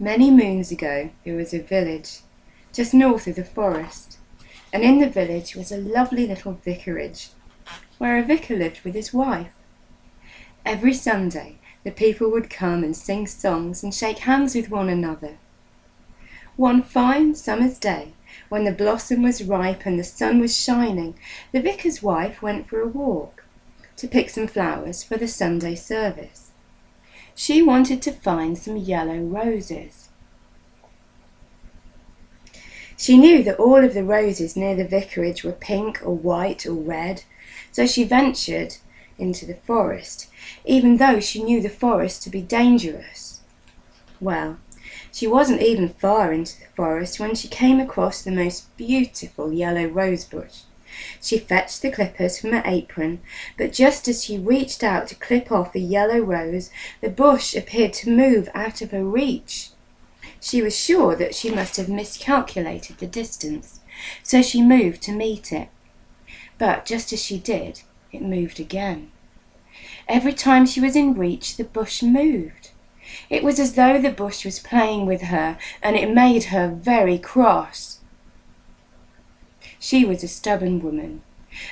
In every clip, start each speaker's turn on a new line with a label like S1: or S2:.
S1: Many moons ago there was a village just north of the forest, and in the village was a lovely little vicarage where a vicar lived with his wife. Every Sunday the people would come and sing songs and shake hands with one another. One fine summer's day, when the blossom was ripe and the sun was shining, the vicar's wife went for a walk to pick some flowers for the Sunday service. She wanted to find some yellow roses. She knew that all of the roses near the vicarage were pink or white or red, so she ventured into the forest, even though she knew the forest to be dangerous. Well, she wasn't even far into the forest when she came across the most beautiful yellow rose bush. She fetched the clippers from her apron, but just as she reached out to clip off a yellow rose, the bush appeared to move out of her reach. She was sure that she must have miscalculated the distance, so she moved to meet it. But just as she did, it moved again. Every time she was in reach, the bush moved. It was as though the bush was playing with her, and it made her very cross. She was a stubborn woman,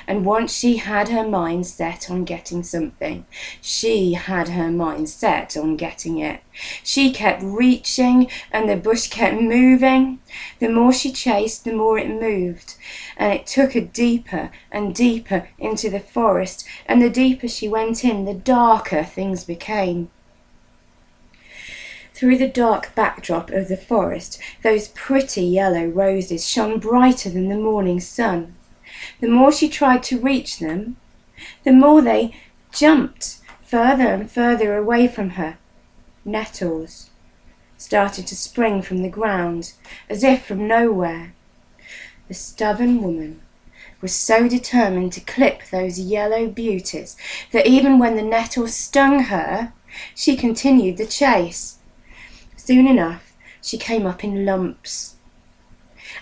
S1: and once she had her mind set on getting something, she had her mind set on getting it. She kept reaching, and the bush kept moving. The more she chased, the more it moved, and it took her deeper and deeper into the forest, and the deeper she went in, the darker things became. Through the dark backdrop of the forest, those pretty yellow roses shone brighter than the morning sun. The more she tried to reach them, the more they jumped further and further away from her. Nettles started to spring from the ground, as if from nowhere. The stubborn woman was so determined to clip those yellow beauties that even when the nettles stung her, she continued the chase. Soon enough, she came up in lumps.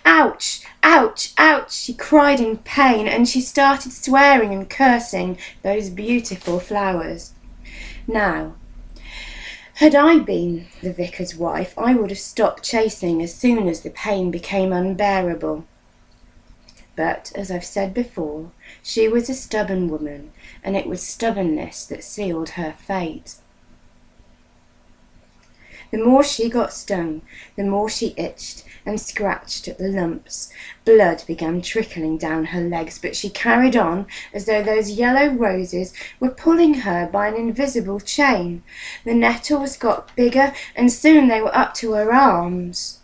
S1: "Ouch! Ouch! Ouch!" she cried in pain, and she started swearing and cursing those beautiful flowers. Now, had I been the vicar's wife, I would have stopped chasing as soon as the pain became unbearable. But, as I've said before, she was a stubborn woman, and it was stubbornness that sealed her fate. The more she got stung, the more she itched and scratched at the lumps. Blood began trickling down her legs, but she carried on as though those yellow roses were pulling her by an invisible chain. The nettles got bigger, and soon they were up to her arms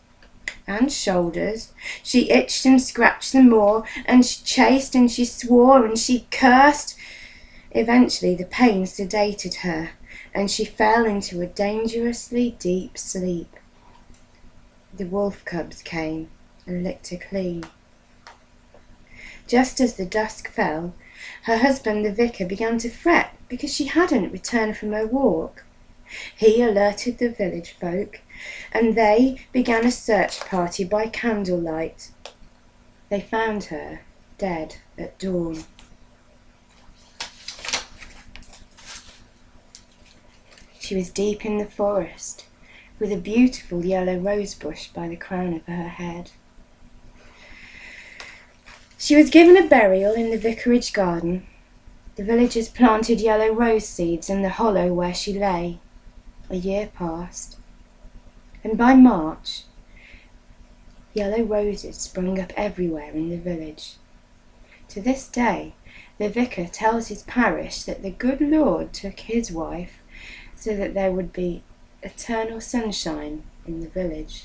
S1: and shoulders. She itched and scratched some more, and she chased and she swore and she cursed. Eventually the pain sedated her, and she fell into a dangerously deep sleep. The wolf cubs came and licked her clean. Just as the dusk fell, her husband the vicar began to fret because she hadn't returned from her walk. He alerted the village folk, and they began a search party by candlelight. They found her dead at dawn. She was deep in the forest, with a beautiful yellow rose bush by the crown of her head. She was given a burial in the vicarage garden. The villagers planted yellow rose seeds in the hollow where she lay. A year passed, and by March, yellow roses sprung up everywhere in the village. To this day, the vicar tells his parish that the good Lord took his wife so that there would be eternal sunshine in the village.